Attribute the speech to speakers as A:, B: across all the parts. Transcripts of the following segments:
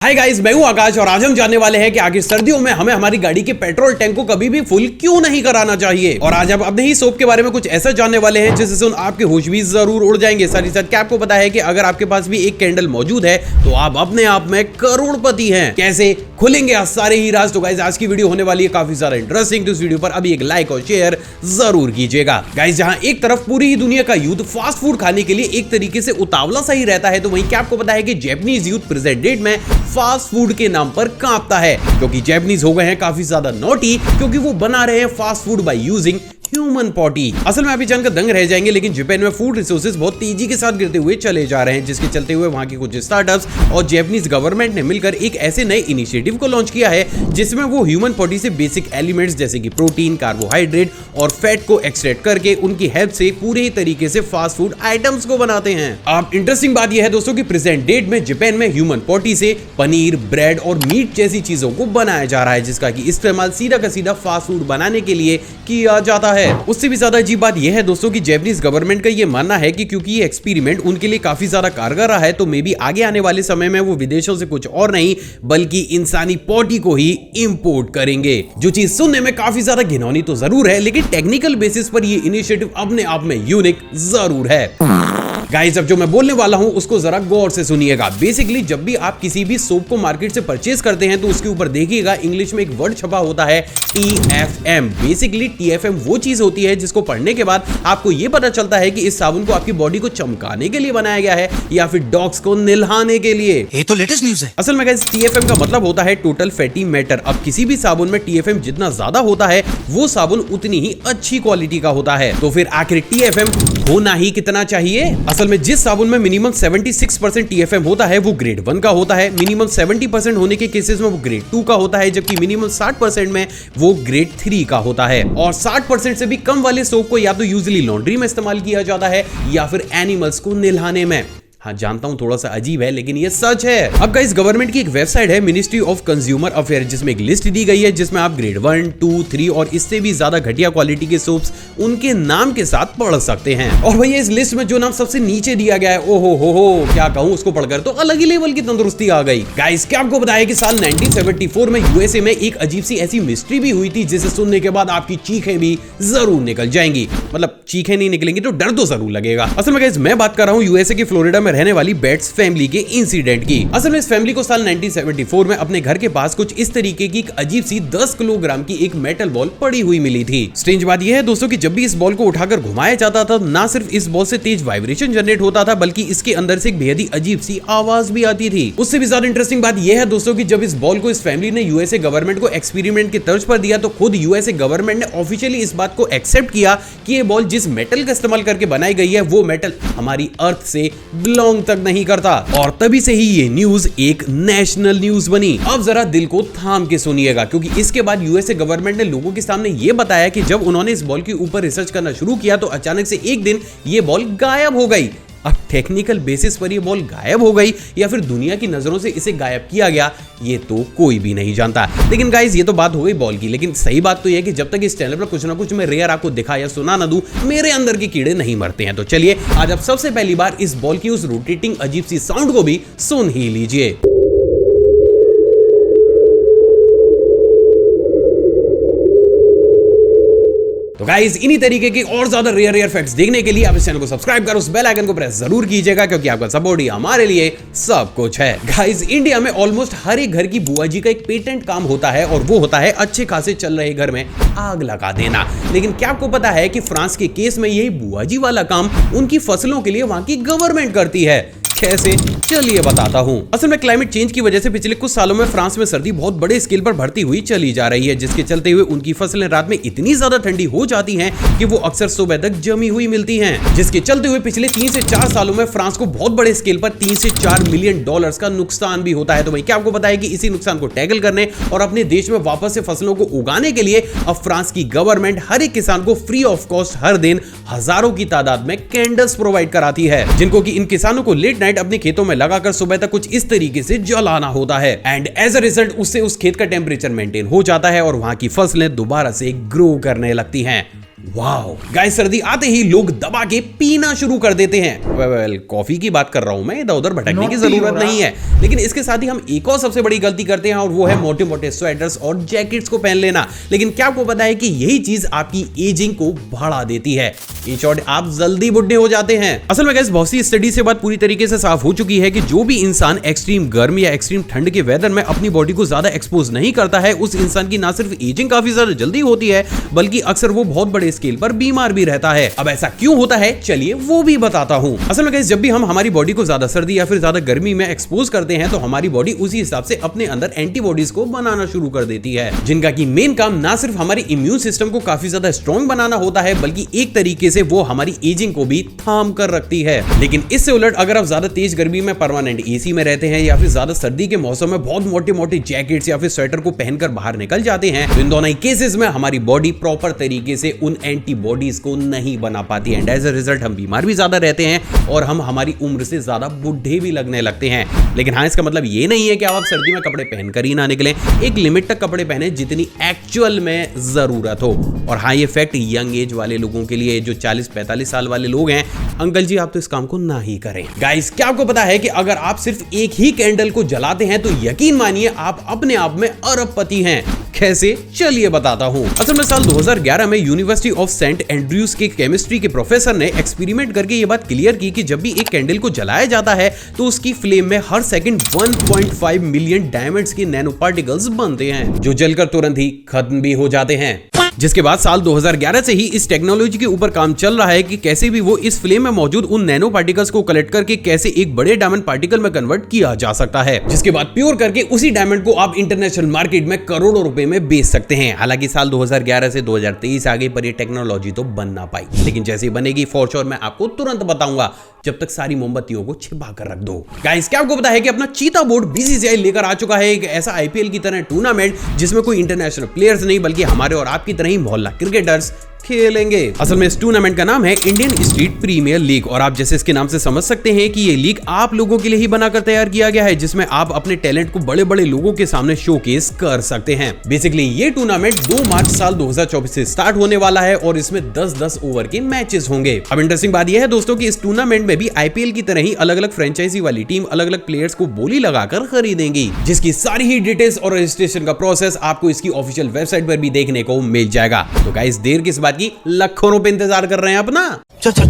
A: Hi guys, मैं हूं आकाश और आज हम जानने वाले हैं कि आखिर सर्दियों में हमें हमारी गाड़ी के पेट्रोल टैंक को कभी भी फुल क्यों नहीं कराना चाहिए। और आज आप अपने ही सोप के बारे में कुछ ऐसा जानने वाले हैं जिससे सुन आपके होश भी जरूर उड़ जाएंगे। साथ ही साथ क्या आपको पता है कि अगर आपके पास भी एक कैंडल मौजूद है तो आप अपने आप में करोड़पति हैं। कैसे खुलेंगे आज सारे ही राज। तो गाइस आज की वीडियो होने वाली है काफी ज्यादा इंटरेस्टिंग। तो इस वीडियो पर अभी एक लाइक और शेयर जरूर कीजिएगा। गाइस जहां एक तरफ पूरी ही दुनिया का यूथ फास्ट फूड खाने के लिए एक तरीके से उतावला सा ही रहता है, तो वहीं क्या आपको पता है कि जापानीज यूथ प्रेजेंट डेट में फास्ट फूड के नाम पर कांपता है, क्योंकि जापानीज हो गए हैं काफी ज्यादा नॉटी, क्योंकि वो बना रहे हैं fast food by using human potty. असल में आप जानकर दंग रह जाएंगे, लेकिन जापान में फूड रिसोर्सेज बहुत तेजी के साथ गिरते हुए चले जा रहे हैं, जिसके चलते हुए वहां के कुछ स्टार्टअप्स और जापानीज गवर्नमेंट ने मिलकर एक ऐसे नए इनिशिएटिव को लॉन्च किया है जिसमें वो ह्यूमन पॉटी से बेसिक एलिमेंट्स जैसे कि प्रोटीन, कार्बोहाइड्रेट और फैट को एक्सट्रैक्ट करके उनकी हेल्प से पूरे तरीके से फास्ट फूड आइटम्स को बनाते हैं। अब इंटरेस्टिंग बात यह है दोस्तों कि प्रेजेंट डेट में जापान में ह्यूमन पॉटी से पनीर, ब्रेड और मीट जैसी चीजों को बनाया जा रहा है, जिसका कि इस्तेमाल सीधा का सीधा फास्ट फूड बनाने के लिए किया जाता है। उससे भी ज्यादा अजीब बात यह है दोस्तों कि जापानीज गवर्नमेंट का यह मानना है कि क्योंकि ये एक्सपेरिमेंट उनके लिए काफी ज्यादा कारगर रहा है, तो मे बी आगे आने वाले समय में वो विदेशों से कुछ और नहीं बल्कि इंसानी पॉटी को ही इंपोर्ट करेंगे। जो चीज सुनने में काफी ज्यादा घिनौनी तो जरूर है, लेकिन टेक्निकल बेसिस पर ये इनिशिएटिव अपने आप में यूनिक जरूर है। गाइस अब जो मैं बोलने वाला हूं उसको जरा गौर से सुनिएगा। बेसिकली जब भी आप किसी भी सोप को मार्केट से परचेज करते हैं तो उसके ऊपर देखिएगा इंग्लिश में एक वर्ड छपा होता है TFM। बेसिकली TFM वो चीज होती है जिसको पढ़ने के बाद आपको ये पता चलता है कि इस साबुन को आपकी बॉडी को चमकाने के लिए बनाया गया है या फिर डॉग्स को नहलाने के लिए।
B: ये तो लेटेस्ट न्यूज़ है।
A: असल में गाइस TFM का मतलब होता है टोटल फैटी मैटर। अब किसी भी साबुन में TFM जितना ज्यादा होता है वो साबुन उतनी ही अच्छी क्वालिटी का होता है। तो फिर आखिर TFM होना ही कितना चाहिए? असल में जिस साबुन में मिनिमम 76% TFM होता है वो ग्रेड 1 का होता है, मिनिमम 70% होने के केसेस में वो ग्रेड 2 का होता है, जबकि मिनिमम 60% में वो ग्रेड 3 का होता है। और 60% से भी कम वाले सोप को या तो यूजुअली लॉन्ड्री में इस्तेमाल किया जाता है या फिर एनिमल्स को नहलाने में। हाँ जानता हूं थोड़ा सा अजीब है, लेकिन ये सच है। अब गाइस गवर्नमेंट की एक वेबसाइट है मिनिस्ट्री ऑफ कंज्यूमर अफेयर, जिसमें एक लिस्ट दी गई है जिसमें आप ग्रेड 1, 2, 3 और इससे भी ज्यादा घटिया क्वालिटी के सोप्स उनके नाम के साथ पढ़ सकते हैं। और भैया इस लिस्ट में जो नाम सबसे नीचे दिया गया है, ओहो हो क्या कहूं, उसको पढ़कर तो अलग ही लेवल की तंदुरुस्ती आ गई। गाइस क्या आपको बताया कि साल 1974 में यूएसए में एक अजीब सी ऐसी मिस्ट्री भी हुई थी जिसे सुनने के बाद आपकी चीखें भी जरूर निकल जाएंगी। मतलब चीखें नहीं निकलेंगी तो डर तो जरूर लगेगा। असल में गाइस मैं बात कर रहा हूं यूएसए के फ्लोरिडा में रहने वाली बेट्स फैमिली के इंसिडेंट की। असल में इस फैमिली को साल 1974 में अपने घर के पास कुछ इस तरीके की एक अजीब सी 10 किलोग्राम की एक मेटल बॉल पड़ी हुई मिली थी। स्ट्रेंज बात यह है दोस्तों कि जब भी इस बॉल को उठाकर घुमाया जाता था, ना सिर्फ इस बॉल से तेज वाइब्रेशन जनरेट होता था बल्कि इसके अंदर से एक बेहद ही अजीब सी आवाज भी आती थी। उससे भी ज्यादा इंटरेस्टिंग बात यह है दोस्तों कि जब इस बॉल को इस फैमिली ने यूएसए गवर्नमेंट को एक्सपेरिमेंट के तर्ज पर दिया तो खुद यूएसए गवर्नमेंट ने ऑफिशियली इस बात को एक्सेप्ट किया कि ये बॉल जिस मेटल का इस्तेमाल करके बनाई गई है वो मेटल हमारी अर्थ से बिलोंग तक नहीं करता। और तभी से ही ये न्यूज एक नेशनल न्यूज बनी। अब जरा दिल को थाम के सुनिएगा, क्योंकि इसके बाद यूएसए गवर्नमेंट ने लोगों के सामने ये बताया कि जब उन्होंने इस बॉल के ऊपर रिसर्च करना शुरू किया तो अचानक से एक दिन ये बॉल गायब हो गई। अब टेक्निकल बेसिस पर ये बॉल गायब हो गई या फिर दुनिया की नजरों से इसे गायब किया गया, ये तो कोई भी नहीं जानता। लेकिन गाइस ये तो बात हो गई बॉल की, लेकिन सही बात तो यह है कि जब तक इस चैनल पर कुछ ना कुछ मैं रेयर आपको दिखा या सुना ना दूं, मेरे अंदर के कीड़े नहीं मरते हैं। तो चलिए आज आप सबसे पहली बार इस बॉल की उस रोटेटिंग अजीब सी साउंड को भी सुन ही लीजिए। तो गाइस इन्हीं तरीके के और ज्यादा रेयर फैक्ट्स देखने के लिए आप इस चैनल को सब्सक्राइब करो, उस बेल आइकन को प्रेस जरूर कीजिएगा, क्योंकि आपका सपोर्ट ही हमारे लिए सब कुछ है। गाइस इंडिया में ऑलमोस्ट हर एक घर की बुआ जी का एक पेटेंट काम होता है और वो होता है अच्छे खासे चल रहे घर में आग लगा देना। लेकिन क्या आपको पता है कि फ्रांस के केस में यही बुआ जी वाला काम उनकी फसलों के लिए वहां की गवर्नमेंट करती है। कैसे? चलिए बताता हूं। असल में क्लाइमेट चेंज की वजह से पिछले कुछ सालों में फ्रांस में सर्दी बहुत बड़े स्केल पर बढ़ती हुई चली जा रही है, जिसके चलते हुए उनकी फसलें रात में इतनी ज्यादा ठंडी हो जाती हैं कि वो अक्सर सुबह तक जमी हुई मिलती हैं, जिसके चलते हुए पिछले 3 से 4 सालों में फ्रांस को बहुत बड़े स्केल पर 3 से 4 मिलियन डॉलर्स का नुकसान भी होता है। तो वही क्या आपको पता है कि इसी नुकसान को टैकल करने और अपने देश में वापस से फसलों को उगाने के लिए अब फ्रांस की गवर्नमेंट हर एक किसान को फ्री ऑफ कॉस्ट हर दिन हजारों की तादाद में कैंडल्स प्रोवाइड कराती है, जिनको कि इन किसानों को लेट नाइट अपने खेतों में लगाकर सुबह तक कुछ इस तरीके से जलाना होता है। एंड एज अ रिजल्ट उससे उस खेत का टेम्परेचर मेंटेन हो जाता है और वहां की फसलें दोबारा से ग्रो करने लगती हैं। वाओ गाइस, सर्दी आते ही लोग दबा के पीना शुरू कर देते हैं। वेल, कॉफी की बात कर रहा हूं मैं, इधर उधर भटकने की जरूरत नहीं है। लेकिन इसके साथ ही हम एक और सबसे बड़ी गलती करते हैं और वो है मोटे मोटे स्वेटर्स और जैकेट्स को पहन लेना। लेकिन क्या आपको पता है कि यही चीज आपकी एजिंग को बढ़ा देती है। इन शॉर्ट, आप जल्दी बुढ़े हो जाते हैं। असल में गाइस, बहुत सी स्टडी से बात पूरी तरीके से साफ हो चुकी है कि जो भी इंसान एक्सट्रीम गर्म या एक्सट्रीम ठंड के वेदर में अपनी बॉडी को ज्यादा एक्सपोज नहीं करता है, उस इंसान की ना सिर्फ एजिंग काफी ज्यादा जल्दी होती है, बल्कि अक्सर वो बहुत बड़े स्केल पर बीमार भी रहता है। अब ऐसा क्यों होता है, चलिए वो भी बताता हूं। असल में गाइस, जब भी हम हमारी बॉडी को ज्यादा सर्दी या फिर ज्यादा गर्मी में एक्सपोज करते हैं तो हमारी बॉडी उसी हिसाब से अपने अंदर एंटीबॉडीज को बनाना शुरू कर देती है, जिनका की मेन काम ना सिर्फ हमारी इम्यून सिस्टम को काफी ज्यादा स्ट्रॉन्ग बनाना होता है, बल्कि एक तरीके से वो हमारी एजिंग को भी थाम कर रखती है। लेकिन इससे उलट अगर आप ज्यादा तेज गर्मी में परमानेंट एसी में रहते हैं या फिर ज्यादा सर्दी के मौसम में बहुत मोटे मोटे जैकेट्स या फिर स्वेटर को पहनकर बाहर निकल जाते हैं, तो इन दोनों ही केसेस में हमारी बॉडी प्रॉपर तरीके से उन एंटीबॉडीज को नहीं बना पाती है। एंड एज अ रिजल्ट हम बीमार भी ज्यादा रहते हैं और हम हमारी उम्र से ज्यादा बुढ़े भी लगने लगते हैं। लेकिन हाँ, इसका मतलब ये नहीं है कि आप सर्दी में कपड़े पहनकर ही ना निकलें। एक लिमिट तक कपड़े पहने जितनी एक्चुअल में जरूरत हो। और हाँ, ये फैक्ट यंग एज वाले लोगों के लिए, जो 40-45 साल वाले लोग हैं, अंकल जी आप तो इस काम को ना ही करें। गाइस, क्या आपको पता है कि अगर आप सिर्फ एक ही कैंडल को जलाते हैं तो यकीन मानिए आप अपने आप में अरबपति हैं। कैसे, चलिए बताता हूं। असल में साल 2011 में यूनिवर्सिटी ऑफ सेंट एंड्रयूज के केमिस्ट्री के प्रोफेसर ने एक्सपेरिमेंट करके ये बात क्लियर की कि जब भी एक कैंडल को जलाया जाता है तो उसकी फ्लेम में हर सेकंड 1.5 मिलियन डायमंड्स के नैनो पार्टिकल्स बनते हैं, जो जलकर तुरंत ही खत्म भी हो जाते हैं। जिसके बाद साल 2011 से ही इस टेक्नोलॉजी के ऊपर काम चल रहा है कि कैसे भी वो इस फ्लेम में मौजूद उन नैनो पार्टिकल्स को कलेक्ट करके कैसे एक बड़े डायमंड पार्टिकल में कन्वर्ट किया जा सकता है, जिसके बाद प्योर करके उसी डायमंड को आप इंटरनेशनल मार्केट में करोड़ों रुपए में बेच सकते हैं। हालांकि साल 2011 से 2023 आ गई, पर ये टेक्नोलॉजी तो बन ना पाई। लेकिन जैसे ही बनेगी फॉर श्योर मैं आपको तुरंत बताऊंगा, जब तक सारी मोमबत्तियों को छिपा कर रख दो। गाइस, क्या आपको पता है कि अपना चीता बोर्ड बीसीसीआई लेकर आ चुका है एक ऐसा आईपीएल की तरह टूर्नामेंट जिसमें कोई इंटरनेशनल प्लेयर्स नहीं बल्कि हमारे और आपकी तरह ही मोहल्ला क्रिकेटर्स खेलेंगे। असल में इस टूर्नामेंट का नाम है इंडियन स्ट्रीट प्रीमियर लीग और आप जैसे इसके नाम से समझ सकते हैं कि ये लीग आप लोगों के लिए ही बनाकर तैयार किया गया है, जिसमें आप अपने टैलेंट को बड़े बड़े लोगों के सामने शोकेस कर सकते हैं। बेसिकली ये टूर्नामेंट 2 मार्च साल 2024 से स्टार्ट होने वाला है और इसमें 10-10 ओवर के मैचेस होंगे। अब इंटरेस्टिंग बात यह है दोस्तों कि इस टूर्नामेंट में भी आईपीएल की तरह ही अलग अलग फ्रेंचाइजी वाली टीम अलग अलग प्लेयर्स को बोली लगाकर खरीदेंगी, जिसकी सारी ही डिटेल्स और रजिस्ट्रेशन का प्रोसेस आपको इसकी ऑफिशियल वेबसाइट पर भी देखने को मिल जाएगा। तो गाइस, देर किस बात की, लाखों रुपए इंतजार कर रहे हैं अपना। चल।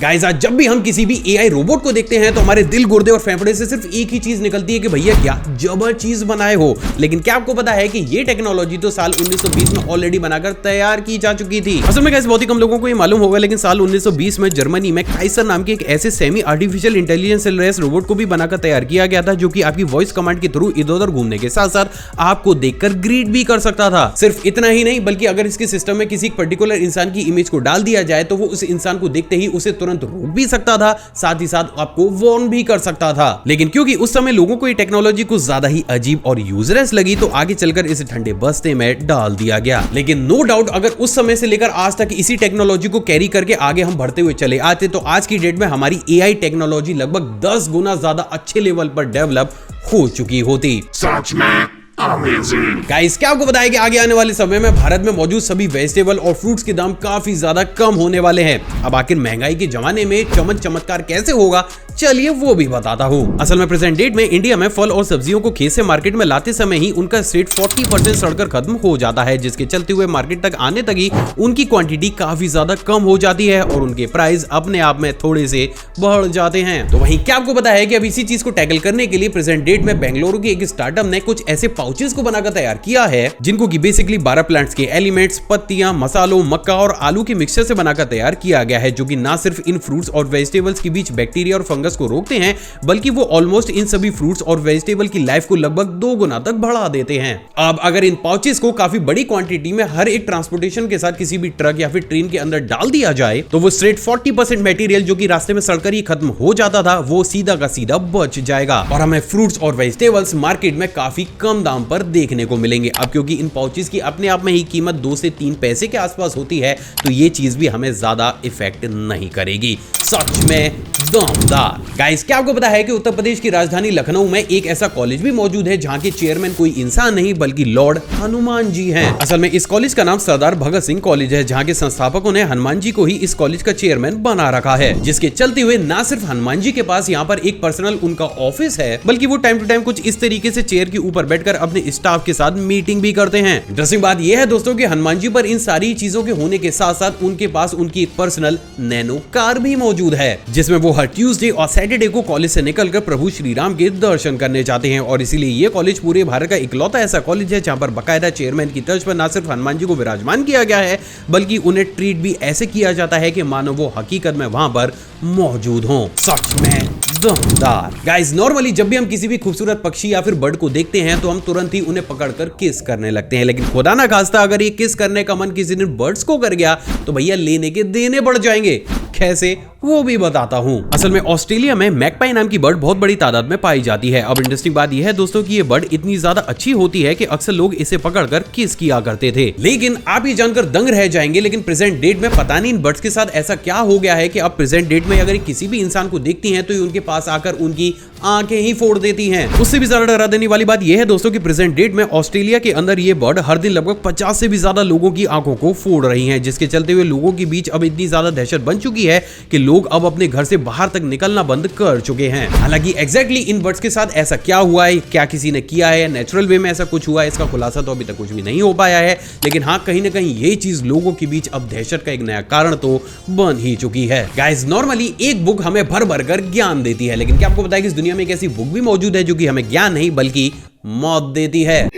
A: गाइस, आज जब भी हम किसी भी एआई रोबोट को देखते हैं तो हमारे दिल, गुर्दे और फेफड़े से सिर्फ एक ही चीज निकलती है कि भैया क्या जबर चीज बनाए हो। लेकिन क्या आपको पता है कि ये टेक्नोलॉजी तो साल 1920 में ऑलरेडी बनाकर तैयार की जा चुकी थी। असल में गाइस, बहुत ही कम लोगों को ये मालूम होगा, लेकिन साल 1920 में जर्मनी में काइसर नाम के एक ऐसे semi artificial intelligence less robot को भी बनाकर तैयार किया गया था, जो कि आपकी वॉइस कमांड के थ्रू इधर उधर घूमने के साथ साथ आपको देखकर ग्रीट भी कर सकता था। सिर्फ इतना ही नहीं, बल्कि अगर इसके सिस्टम में किसी पर्टिकुलर इंसान की इमेज को डाल दिया जाए तो वो उस इंसान को देखते ही उसे तुरंत रोक भी सकता था, साथ ही साथ आपको वार्न भी कर सकता था। लेकिन क्योंकि उस समय लोगों को ये टेक्नोलॉजी कुछ ज्यादा ही अजीब और यूजलेस लगी, तो आगे चलकर इसे ठंडे बस्ते में डाल दिया गया। लेकिन नो डाउट अगर उस समय से लेकर आज तक इसी टेक्नोलॉजी को कैरी करके आगे हम बढ़ते हुए चले आते तो आज की डेट में हमारी एआई टेक्नोलॉजी लगभग 10 गुना ज्यादा अच्छे लेवल पर डेवलप हो चुकी होती। सच में गाइस, क्या आपको बताया कि आगे आने वाले समय में भारत में मौजूद सभी वेजिटेबल और फ्रूट्स के दाम काफी ज्यादा कम होने वाले हैं। अब आखिर महंगाई के जमाने में चमत्कार कैसे होगा, चलिए वो भी बताता हूँ। असल में प्रेजेंट डेट में इंडिया में फल और सब्जियों को खेत से मार्केट में लाते समय ही उनका रेट 40% सड़कर खत्म हो जाता है, जिसके चलते हुए मार्केट तक आने तक ही उनकी क्वांटिटी काफी ज्यादा कम हो जाती है और उनके प्राइस अपने आप में थोड़े से बढ़ जाते हैं। तो वहीं क्या आपको पता है कि अब इसी चीज को टैकल करने के लिए प्रेजेंट डेट में बेंगलुरु की एक स्टार्टअप ने कुछ ऐसे पाउचेस को बनाकर तैयार किया है, जिनको की बेसिकली 12 प्लांट्स के एलिमेंट्स, पत्तियां, मसालों, मक्का और आलू के मिक्सचर से बनाकर तैयार किया गया है, जो कि ना सिर्फ इन फ्रूट्स और वेजिटेबल्स के बीच बैक्टीरिया और फंगस को रोकते हैं, बल्कि वो ऑलमोस्ट इन सभी फ्रूट्स और वेजिटेबल की लाइफ को लगभग 2 गुना तक बढ़ा देते हैं। अब अगर इन पाउचेस को काफी बड़ी क्वांटिटी में हर एक ट्रांसपोर्टेशन के साथ किसी भी ट्रक या फिर ट्रेन के अंदर डाल दिया जाए, तो वो स्ट्रेट 40% मटेरियल जो कि रास्ते में सड़कर ही खत्म हो जाता था, वो सीधा का सीधा बच जाएगा और हमें फ्रूट्स और वेजिटेबल्स मार्केट में काफी कम दाम पर देखने को मिलेंगे। अब क्योंकि इन पाउचेस की अपने आप में ही कीमत 2 से 3 पैसे के आसपास होती है, तो ये चीज भी हमें ज्यादा इफेक्ट नहीं करेगी। सच में दमदार। गाइस, क्या आपको पता है कि उत्तर प्रदेश की राजधानी लखनऊ में एक ऐसा कॉलेज भी मौजूद है जहां के चेयरमैन कोई इंसान नहीं बल्कि लॉर्ड हनुमान जी हैं। असल में इस कॉलेज का नाम सरदार भगत सिंह कॉलेज है, जहां के संस्थापकों ने हनुमान जी को ही इस कॉलेज का चेयरमैन बना रखा है, जिसके चलते हुए ना सिर्फ हनुमान जी के पास यहाँ पर एक पर्सनल उनका ऑफिस है, बल्कि वो टाइम टू टाइम कुछ इस तरीके से चेयर के ऊपर बैठकर अपने स्टाफ के साथ मीटिंग भी करते हैं। इंटरेस्टिंग बात यह है दोस्तों कि हनुमान जी पर इन सारी चीजों के होने के साथ साथ उनके पास उनकी एक पर्सनल नैनो कार भी मौजूद है, जिसमें वो हर ट्यूसडे और सैटरडे को कॉलेज से निकलकर प्रभु श्री राम के दर्शन करने जाते हैं। और इसीलिए ये कॉलेज पूरे भारत का इकलौता ऐसा कॉलेज है जहां पर बकायदा चेयरमैन की तर्ज पर न सिर्फ हनुमान जी को विराजमान किया गया है, बल्कि उन्हें ट्रीट भी ऐसे किया जाता है कि मानो वो हकीकत में वहां पर मौजूद हों। सच में दमदार। गाइस, नॉर्मली जब भी हम किसी भी खूबसूरत पक्षी या फिर बर्ड को देखते हैं तो हम तुरंत ही उन्हें पकड़कर किस करने लगते हैं, लेकिन खुदा ना खास्ता अगर ये किस करने का मन किसी दिन बर्ड्स को कर गया तो भैया लेने के देने बढ़ जाएंगे। कैसे, वो भी बताता हूं। असल में ऑस्ट्रेलिया में मैगपाई नाम की बर्ड बहुत बड़ी तादाद में पाई जाती है। अब इंटरेस्टिंग बात यह है दोस्तों कि ये बर्ड इतनी ज्यादा अच्छी होती है कि अक्सर लोग इसे पकड़कर किस किया करते थे। लेकिन आप ये जानकर दंग रह जाएंगे, लेकिन प्रेजेंट डेट में पता नहीं इन बर्ड्स के साथ ऐसा क्या हो गया है कि अब प्रेजेंट डेट में अगर किसी भी इंसान को देखती हैं तो ये उनके पास आकर उनकी आंखें ही फोड़ देती हैं। उससे भी ज्यादा डरा देने वाली बात यह है दोस्तों कि प्रेजेंट डेट में ऑस्ट्रेलिया के अंदर ये बर्ड हर दिन लगभग 50 से भी ज्यादा लोगों की आंखों को फोड़ रही हैं, जिसके चलते हुए लोगों के बीच अब इतनी ज्यादा दहशत बन चुकी है कि लोग अब अपने घर से बाहर तक निकलना बंद कर चुके हैं। हालांकि एग्जैक्टली इन बर्ड्स के साथ ऐसा क्या हुआ है, क्या किसी ने किया है, नेचुरल वे में ऐसा कुछ हुआ है, इसका खुलासा तो अभी तक कुछ भी नहीं हो पाया है। लेकिन हाँ, कहीं ना कहीं ये चीज लोगों के बीच अब दहशत का एक नया कारण तो बन ही चुकी है। गाइस, नॉर्मली एक बुक हमें भर भर कर ज्ञान देती है, लेकिन क्या आपको पता है कि इस दुनिया में एक ऐसी बुक भी मौजूद है जो कि हमें ज्ञान नहीं बल्कि मौत देती है।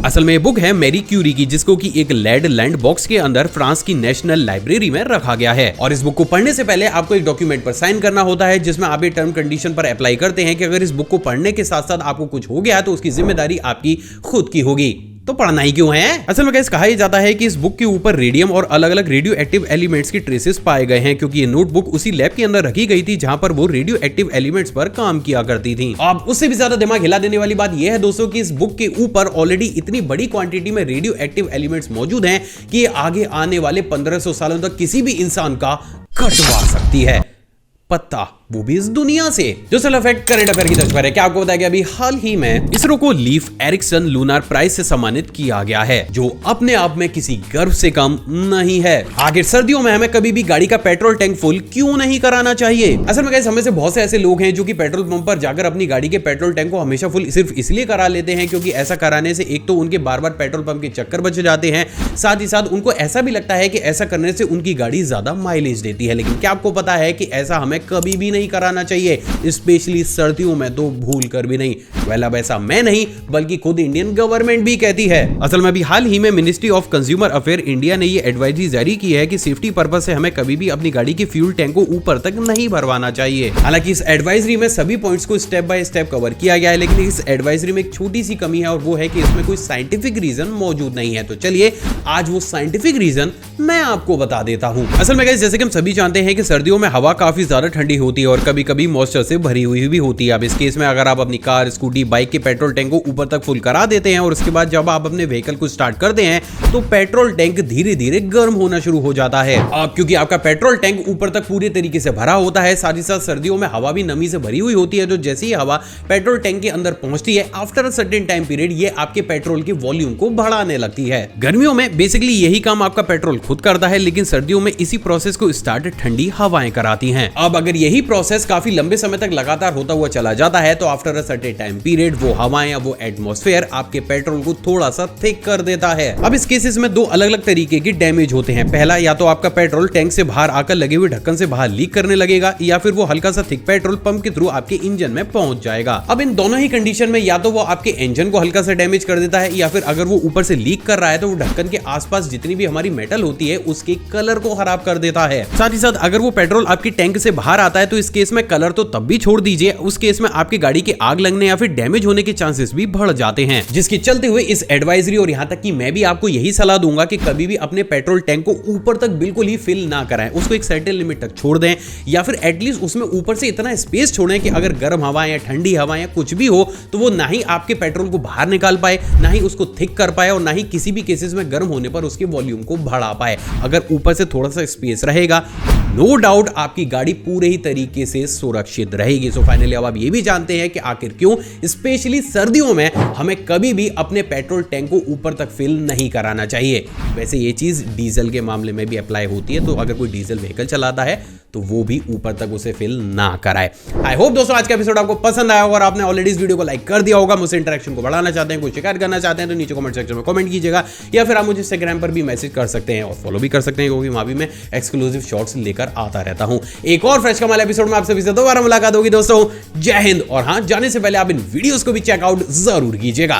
A: असल में ये बुक है मैरी क्यूरी की, जिसको कि एक लेड लैंड बॉक्स के अंदर फ्रांस की नेशनल लाइब्रेरी में रखा गया है। और इस बुक को पढ़ने से पहले आपको एक डॉक्यूमेंट पर साइन करना होता है, जिसमें आप ये टर्म कंडीशन पर अप्लाई करते हैं कि अगर इस बुक को पढ़ने के साथ साथ आपको कुछ हो गया तो उसकी जिम्मेदारी आपकी खुद की होगी। तो पढ़ना ही क्यों है? असल में कहा जाता है कि इस बुक के ऊपर रेडियम और अलग अलग रेडियो एक्टिव एलिमेंट्स की ट्रेसेस पाए गए हैं, क्योंकि ये नोटबुक उसी लैब के अंदर रखी गई थी जहां पर वो रेडियो एक्टिव एलिमेंट्स पर काम किया करती थी। अब उससे भी ज्यादा दिमाग हिला देने वाली बात यह है दोस्तों कि इस बुक के ऊपर ऑलरेडी इतनी बड़ी क्वांटिटी में रेडियो एक्टिव एलिमेंट्स मौजूद हैं कि ये आगे आने वाले 1500 सालों तक किसी भी इंसान का कटवा सकती है पत्ता, वो भी इस दुनिया से। जो सर फैक्ट करंट अफेयर की तर्ज पर है, क्या आपको पता है कि अभी हाल ही में इसरो को लीफ एरिक्सन लूनार प्राइज से सम्मानित किया गया है, जो अपने आप में किसी गर्व से कम नहीं है। आखिर सर्दियों में हमें कभी भी गाड़ी का पेट्रोल टैंक फुल क्यों नहीं कराना चाहिए? असल में हमें से बहुत से ऐसे लोग हैं जो कि पेट्रोल पंप पर जाकर अपनी गाड़ी के पेट्रोल टैंक को हमेशा फुल सिर्फ इसलिए करा लेते हैं क्योंकि ऐसा कराने से एक तो उनके बार बार पेट्रोल पंप के चक्कर बच जाते हैं, साथ ही साथ उनको ऐसा भी लगता है कि ऐसा करने से उनकी गाड़ी ज्यादा माइलेज देती है। लेकिन क्या आपको पता है कि ऐसा हमें कभी भी नहीं कराना चाहिए, स्पेशली सर्दियों में तो भूल कर भी नहीं। वेल, अब ऐसा मैं नहीं बल्कि खुद इंडियन गवर्नमेंट भी कहती है। असल में अभी हाल ही में ministry of consumer affair India ने ये एडवाइजरी जारी की है कि सेफ्टी पर्पस से हमें कभी भी अपनी गाड़ी के फ्यूल टैंक को ऊपर तक नहीं भरवाना चाहिए। हालांकि इस एडवाइजरी में सभी पॉइंट्स को स्टेप बाय स्टेप कवर किया गया है, लेकिन इस एडवाइजरी में एक छोटी सी कमी है और वो है कि इसमें कोई साइंटिफिक रीजन मौजूद नहीं है। तो चलिए आज वो साइंटिफिक रीजन मैं आपको बता देता हूं। असल में जैसे कि हम सभी जानते हैं कि सर्दियों में हवा काफी ज्यादा ठंडी होती है और कभी कभी मॉइस्चर से भरी हुई भी होती है। अब इस केस में अगर आप अपनी कार, स्कूटी, बाइक के पेट्रोल टैंक को ऊपर तक फुल करा देते हैं और उसके बाद जब आप अपने व्हीकल को स्टार्ट करते हैं तो पेट्रोल टैंक धीरे धीरे गर्म होना शुरू हो जाता है। अब क्योंकि आपका पेट्रोल टैंक ऊपर तक पूरे तरीके से भरा होता है, साथ ही साथ सर्दियों में हवा भी नमी से भरी हुई होती है, तो जैसे ही हवा पेट्रोल टैंक के अंदर पहुंचती है, after a certain time period ये आपके पेट्रोल के वॉल्यूम को बढ़ाने लगती है। गर्मियों में बेसिकली यही काम आपका पेट्रोल खुद करता है, लेकिन सर्दियों में इसी प्रोसेस को स्टार्ट ठंडी हवाएं कराती हैं। अब अगर यही प्रोसेस काफी लंबे समय तक लगातार होता हुआ चला जाता है तो after a certain time period वो हवाएं या वो एटमॉस्फेयर आपके पेट्रोल को थोड़ा सा थिक कर देता है। अब इस केसेस में दो अलग अलग तरीके की डैमेज होते हैं। पहला, या तो आपका पेट्रोल टैंक से बाहर आकर लगे हुए ढक्कन से बाहर लीक करने लगेगा, या फिर वो हल्का सा थिक पेट्रोल पंप के थ्रू आपके इंजन में पहुंच जाएगा। अब इन दोनों ही कंडीशन में या तो वो आपके इंजन को हल्का सा डैमेज कर देता है, या फिर अगर वो ऊपर से लीक कर रहा है तो वो ढक्कन के आसपास जितनी भी हमारी मेटल होती है उसके कलर को खराब कर देता है। साथ ही साथ अगर वो पेट्रोल आपकी टैंक से बाहर आता है तो इस केस में कलर तो तब भी छोड़ दीजिए, उस केस में आपकी गाड़ी के आग लगने या फिर डैमेज होने के चांसेस भी बढ़ जाते हैं। जिसके चलते हुए इस एडवाइजरी और यहां तक कि मैं भी आपको यही सलाह दूंगा कि कभी भी अपने पेट्रोल टैंक को ऊपर तक बिल्कुल ही फिल ना कराएं, उसको एक सर्टेन लिमिट तक छोड़ दें, या फिर एटलीस्ट उसमें ऊपर से इतना स्पेस छोड़ें कि अगर गर्म हवा या ठंडी हवा या कुछ भी हो तो वो ना ही आपके पेट्रोल को बाहर निकाल पाए, ना ही उसको थिक कर पाए, और ना ही किसी भी केसेस में गर्म होने पर उसके वॉल्यूम को बढ़ा पाए। अगर ऊपर से थोड़ा सा स्पेस रहेगा, नो डाउट आपकी गाड़ी पूरे ही तरीके तरीके से सुरक्षित रहेगी। सो फाइनली अब आप ये भी जानते हैं कि आखिर क्यों स्पेशली सर्दियों में हमें कभी भी अपने पेट्रोल टैंक को ऊपर तक फिल नहीं कराना चाहिए। वैसे ये चीज डीजल के मामले में भी अप्लाई होती है, तो अगर कोई डीजल व्हीकल चलाता है तो वो भी ऊपर तक उसे फिल ना कराए। आई होप दोस्तों आज का एपिसोड आपको पसंद आया होगा और आपने ऑलरेडी इस वीडियो को लाइक कर दिया होगा। मुझसे इंटरेक्शन को बढ़ाना चाहते हैं, कोई शिकायत करना चाहते हैं तो नीचे कमेंट सेक्शन में कमेंट कीजिएगा, या फिर आप मुझे इंस्टाग्राम पर भी मैसेज कर सकते हैं और फॉलो भी कर सकते हैं, क्योंकि वहां भी मैं एक्सक्लूसिव शॉर्ट्स लेकर आता रहता हूं। एक और फ्रेश कमाल एपिसोड में आपसे फिर से दोबारा मुलाकात होगी दोस्तों। जय हिंद। और हाँ, जाने से पहले आप इन वीडियोस को भी चेकआउट जरूर कीजिएगा।